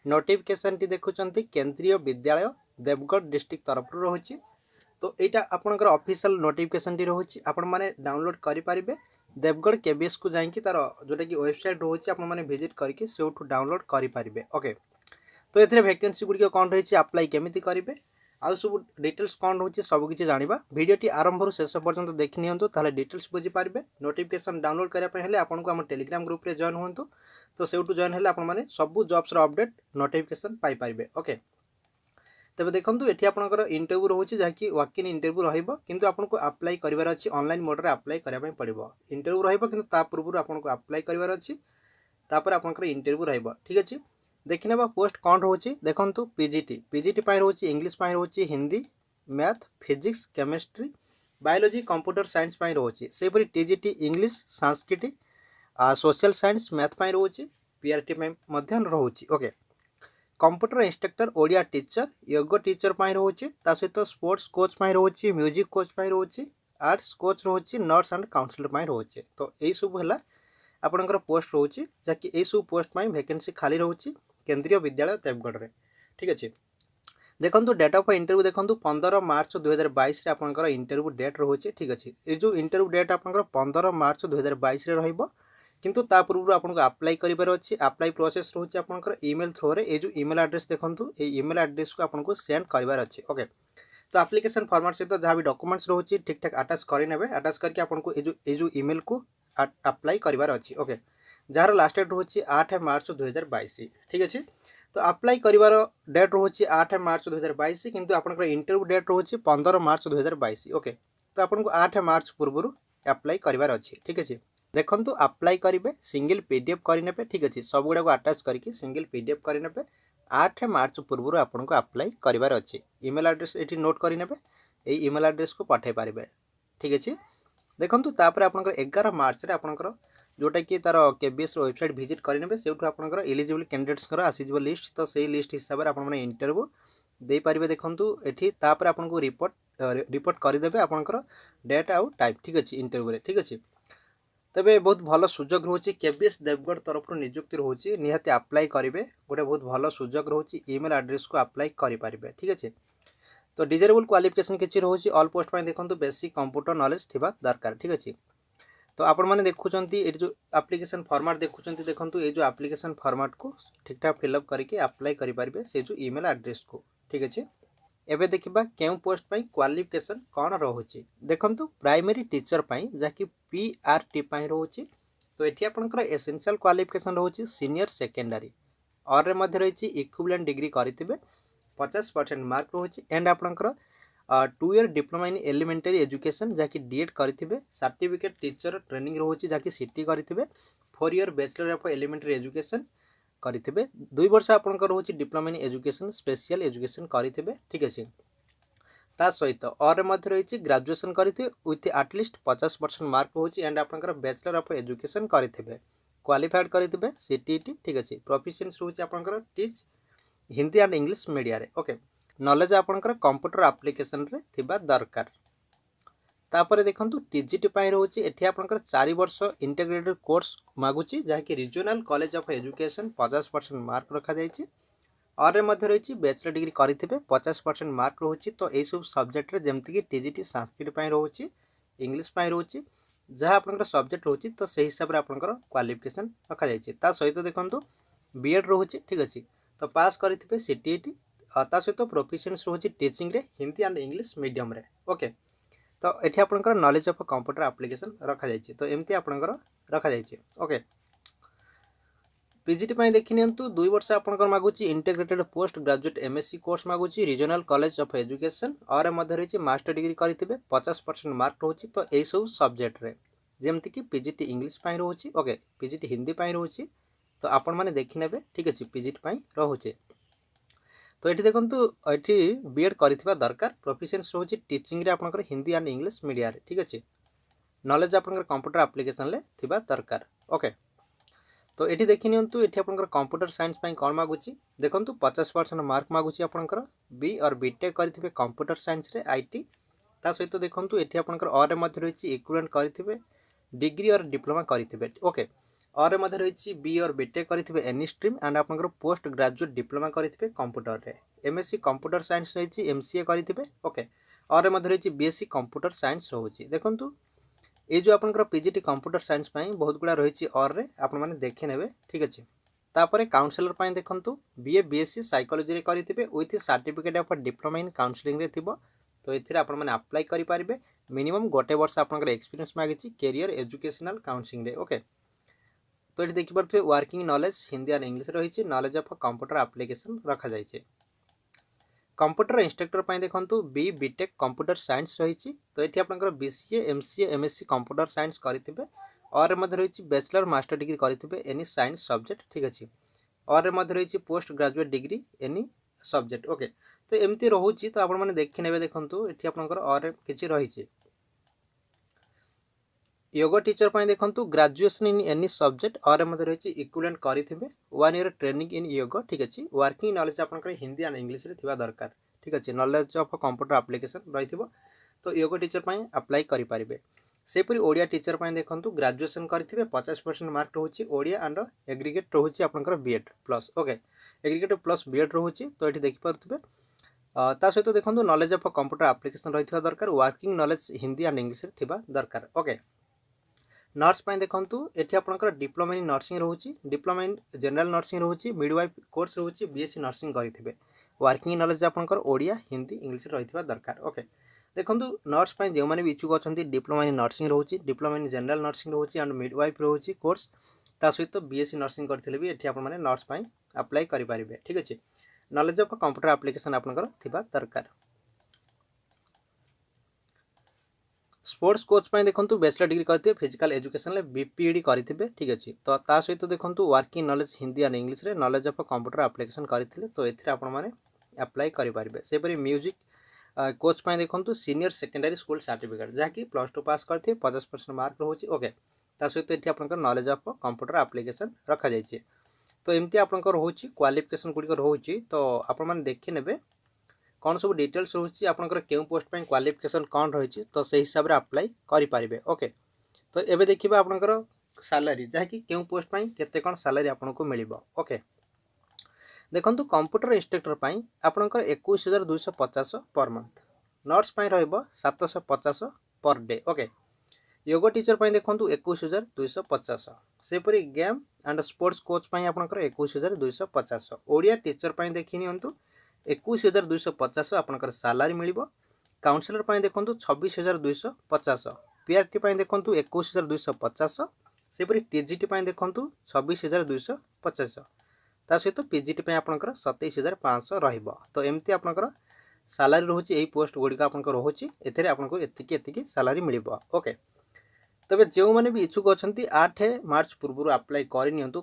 Notification T देखुंत केंद्रीय विद्यालय Deogarh district तरफ रही। तो यहाँ आपंकर ऑफिशियल नोटिफिकेशन टी रही आपण मैंने डाउनलोड करेंगे देवगढ़ केबीएस को जाकि तार जोटा कि वेबसाइट रोचे आपने विजिट करके से डाउनलोड करेंगे। ओके, तो ये वैकेंसी गुड़िक कौन रही अप्लाई केमी करेंगे आउ सब डिटेल्स कौन रोचे सबकि जाना भिडियोटी आरंभ शेष पर्यंत देखी नियंतु ताले डिटेल्स बुझीपारे। नोटिफिकेशन डाउनलोड करने आपको आम टेलीग्राम ग्रुप रे जॉइन हूँ, तो से जॉइन है आपने सब जॉब्स अपडेट नोटिफिकेशन पाइपर। ओके, तेज देखो ये आपंकर इंटरव्यू रोचे जहाँकि वॉक इन इंटरव्यू रही आपको अप्लाई करार अच्छी ऑनलाइन मोड में अप्लाई करने पड़ो। इंटरव्यू रहा पूर्व आपको अप्लाई करार अच्छी आपंकर इंटरव्यू रही। ठीक अच्छे, देखने पोस्ट कौन रोचे देखो पीजीटी पीजीटी रोचे इंग्लिश रोचे Hindi math physics chemistry biology computer science रोचे से TGT English Sanskrit social science math रोचे पीआरटी रोचे। Okay, computer instructor Odia teacher योग टीचर रोचे सहित स्पोर्ट्स कोच रोचे म्यूजिक कोच रोचे आर्ट्स कोच रोचे नर्स एंड काउंसलर रोचे। तो यही सब है आपंकर पोस्ट रोचे जहाँकि यही सब पोस्ट वैकेंसी खाली रोचे केंद्रीय विद्यालय देवगढ़ में। ठीक अच्छे, देखो डेट ऑफ इंटरव्यू देखो 15 मार्च 2022 आपंकर इंटरव्यू डेट रोचे। ठीक अच्छे, ये जो इंटरव्यू डेट आपंकर 15 मार्च 2022 रहिबो किंतु ता पूर्व आपको अप्लाई करिबार अछि। अप्लाई प्रोसेस रोचे आपंकर ईमेल थ्रू रे ये जो ईमेल एड्रेस देखंतु ए ईमेल एड्रेस को आपको सेंड करिबार अछि। ओके, तो एप्लिकेशन फॉर्मेट सहित जहाँ भी डॉक्यूमेंट्स रोचे ठीक ठाक अटैच करेंगे अटैच करके आपको ये जो ईमेल को अप्लाई करिबार अछि। ओके, जार लास्ट डेट रोचे 8 मार्च 2022। ठीक अच्छे, तो अप्लाई करिबार डेट रोचे 8 मार्च 2022 किंतु आपंकर इंटरव्यू डेट रोचे 15 मार्च 2022। ओके, तो आपको 8 मार्च पूर्व अप्लाई करिबार अछि। ठीक अच्छे, देखो अप्लाई करेंगे सिंगल पीडीएफ करेंगे। ठीक अच्छे, सब गुड़ाक अटैच करके सिंगल पीडीएफ करेंगे 8 मार्च पूर्व आपको अप्लाई करार अच्छे। ईमेल एड्रेस ये नोट करेंगे ये ईमेल एड्रेस को पठे पारे। ठीक अच्छे, देखो तापर आपंकर 11 मार्च आपंकर जोटा कि तार केबीएस वेबसाइट विजिट करेंगे से आपंकर एलिजिबल कैंडिडेट्स आसीज लिस्ट। तो से लिस्ट हिसाब से आपने इंटरव्यू दे पारे। देखो ये आपको रिपोर्ट करदे आपंकर डेट आउ टाइम। ठीक अच्छे, इंटरव्यू। ठीक अच्छे, तेरे बहुत भल सुजोग रोचे केबीएस देवगढ़ तरफ नियुक्ति रोचे निहाती अप्लाई करेंगे गोटे बहुत भल सुजोग रोचे ईमेल एड्रेस को अप्लाई करेंगे। ठीक अच्छे, तो डिजायरेबल क्वालिफिकेशन किसी रोचे ऑल पोस्ट में देखो बेसिक कंप्यूटर नॉलेज थिबा दरकार। ठीक अच्छे, तो आपण मैंने देखुं ये जो एप्लिकेशन फॉर्मेट देखुं देखो ये जो एप्लिकेशन फॉर्मेट को ठीक ठाक फिलअप करके अप्लाई करेंगे से जो ईमेल एड्रेस को। ठीक अच्छे, एबे देखिबा केउ पोस्ट पाई क्वालिफिकेशन कौन रोचे देखंतु प्राइमरी टीचर पाई जाकि पीआरटी पाई रोचे। तो एठी आपनकर एसेंशियल क्वालिफिकेशन रोचे सीनियर सेकेंडरी और मध्य रही इक्विवेलेंट डिग्री करथिबे 50% मार्क रोचे एंड आपनकर 2 year diploma in elementary education जाकि डीएड करथिबे सर्टिफिकेट टीचर ट्रेनिंग रोचे जाकि सीटी करथिबे 4 year bachelor of elementary education करेंगे 2 वर्ष आपंकर रोचे diploma in education special education करेंगे। ठीक अच्छे, ता सहित और मध्य रही ग्रेजुएशन करेंगे विथ एटलिस्ट 50% मार्क रोचे एंड आपंकर बैचलर ऑफ एजुकेशन करेंगे क्वालिफाइड करेंगे सीटीटी। ठीक अच्छे, प्रोफिशिएंसी रोचे आपंकर teach Hindi and English media रे। ओके, नॉलेज आपंकर कंप्यूटर एप्लिकेशन रे थिबा दरकार। तापर देखो टीजीटी रोचे एठी आपंकर 4 वर्ष इंटीग्रेटेड कोर्स मागुची जहाँकि regional college of education 50% mark रखा जाइए और मध्य रही बैचलर डिग्री करेंगे 50% मार्क रोचे। तो यही सब सब्जेक्ट जमीक टीजीटी संस्कृत रोचे इंग्लिश रोचे जहाँ आप सब्जेक्ट रोचे तो से हिसाब से आपंकर क्वालिफिकेशन रखा जाइए। सहित देखो बीएड रोचे। ठीक अच्छे, तो पास करेंगे सीटीटी सहित प्रोफिशिएंसी रोचे टीचिंग रे हिंदी एंड इंग्लिश मीडियम रे। ओके, तो ये आपंकर नॉलेज ऑफ कंप्यूटर एप्लिकेशन रखा जाइए। तो एमती आपंकर रखा जाइए। ओके, पीजीटी पाई देखि नियंतु 2 वर्ष आपंकर मागुची integrated post graduate MSc course मागुची रीजनल कॉलेज ऑफ एजुकेशन और मध्य रही मास्टर डिग्री करेंगे 50% मार्क रोचे। तो यही सब सब्जेक्ट रे जमती कि पीजीटी इंग्लिश पाई रोचे। ओके, पीजीटी हिंदी पाई रोचे तो आपण माने देखि नेबे। ठीक अच्छे, पीजीटी पाई रोचे। तो ये देखो ये बीएड करिथिबा दरकार प्रोफिशिएंसी रोचे टीचिंग रे आपनकर हिंदी एंड इंग्लिश मीडिया रे। ठीक अच्छे, नॉलेज आपनकर कंप्यूटर एप्लिकेशन ले थिबा दरकार। ओके, तो ये देखि नियंतु ये आपनकर कंप्यूटर साइंस पाई कोन मागुची देखंतु 50% मार्क मागुची आपनकर बी और बीटेक करिथिबे कंप्यूटर साइंस रे आईटी। ता सहित देखंतु ये आपनकर और मध्य रही इक्विवेलेंट करिथिबे डिग्री और डिप्लोमा करिथिबे। ओके, और मध्य रही बी और बीटेक करेंगे एनी स्ट्रीम एंड आपंकर पोस्ट ग्रेजुएट डिप्लोमा करेंगे कंप्यूटर रे एमएससी कंप्यूटर साइंस रही एमसीए करेंगे ओके और मध्य रही बीएससी कंप्यूटर साइंस रोचे देखो ये जो आपंकर पीजीटी कंप्यूटर साइंस बहुत गुड़ा रही और आपण मैंने देखने ठीक अच्छे तापर काउनसिलर देखो बीए बीएससी साइकोलॉजी करेंगे with certificate of diploma in counselling रे थिबो तो ये आपने अप्लाई करेंगे मिनिमम गोटे वर्ष आपंकर एक्सपीरियंस मांगी कैरियर एजुकेशनल काउनसिलिंग रे ओके तो ये देखिपे working knowledge Hindi and English रही नॉलेज ऑफ कंप्यूटर एप्लिकेशन रखा जाए कंप्यूटर इंस्ट्रक्टर देखो बी बीटेक कंप्यूटर साइंस रही तो ये आपंकर BCA MCA MSc computer science करेंगे और रही बैचलर मास्टर डिग्री करेंगे एनी साइंस सब्जेक्ट ठीक अच्छे और रही post graduate degree any subject okay तो एमती रोचे तो आपने देखने देखो ये आपंकर और किसी रही योगा टीचर देखो ग्रेजुएशन इन एनी सब्जेक्ट और रही इक्विवेलेंट करेंगे 1 ईयर ट्रेनिंग इन योगा ठीक अच्छे वर्किंग नॉलेज आपंकर हिंदी एंड इंग्लिश रे थिबा दरकार ठीक अच्छे नॉलेज ऑफ कंप्यूटर एप्लिकेशन रही तो योगा टीचर अप्लाई करेंगे सेपरी ओडिया टीचर देखो ग्रेजुएशन करेंगे 50% मार्क रोचे ओडिया एंड एग्रीगेट रोचे आपंकर B Ed plus okay aggregate plus B Ed रोचे तो ये देखिपे ता सहित देखो नॉलेज ऑफ कंप्यूटर एप्लिकेशन रही दरकार working knowledge Hindi and English थिबा दरकार ओके नर्स देखो ये आपंकर डिप्लोमा इन नर्सिंग रोचे डिप्लोमा इन जनरल नर्सिंग रोचे मिडवाइफ कोर्स रोचे बीएससी नर्सिंग करेंगे वर्किंग नॉलेज आपंकर ओडिया हिंदी इंग्लिश रही दरकार ओके देखो नर्स जो मैंने भी इच्छुक अच्छा डिप्लोमा इन नर्सिंग रोचे डिप्लोमा इन जनरल नर्सिंग रोचे एंड मिडवाइफ रोचे कोर्स ता सहित बीएससी नर्सिंग करते भी ये आपने नर्स अप्लाई करेंगे ठीक अच्छे नॉलेज ऑफ कंप्यूटर एप्लिकेशन आपंकर थिबा दरकार स्पोर्ट्स कोच देखो बैचलर डिग्री करते फिजिकल एजुकेशन बीपीईडी करेंगे ठीक अच्छे तो ता सहित देखो working knowledge Hindi and English रे नॉलेज ऑफ कंप्यूटर एप्लिकेशन करते तो ये आपने अप्लाई करेंगे सेपरी म्यूजिक कोच देखो सीनियर सेकेंडरी स्कूल सर्टिफिकेट जहाँकि +2 पास करते 50% मार्क रोचे ओके ता सहित ये आपंकर नॉलेज ऑफ कंप्यूटर एप्लिकेशन रखा जाए तो एमती आपंकर रोचे क्वालिफिकेशन गुड़िक रोचे तो आपने देखी ने कौन सब डिटेल्स रोचे आपंकर क्यों पोस्ट पर क्वालिफिकेशन कौन रही तो से हिसाब से अप्लाई करेंगे ओके तो ये देखिए आपंकर सैलरी जहाँकि क्यों पोस्ट पर केते कौन सैलरी आपको मिल ओके देखो कंप्यूटर इंस्ट्रक्टर आपंकर 21,250 पर मंथ नर्स रही 750 per day okay yoga teacher देखो 21,250 सेपरी गेम एंड स्पोर्ट्स कोच आपंकर 21,250 ओडिया टीचर देखी नि 21,250 आपंकर सैलरी मिल काउनसिलर देखो 26,250 पीआरटी देखो 21,250 सेपरी टीजीटी देखो 26,250 ता सहित पीजीटी आपंकर 27,500 रहिबो तो एमती आपंकर सैलरी रोचे यही पोस्ट गुड़िक आपंकर रोचे एथिरे आपनको एतिकी सैलरी मिल ओके तबे जो मैंने भी इच्छुक अच्छा 8 मार्च पूर्व अप्लाई करनी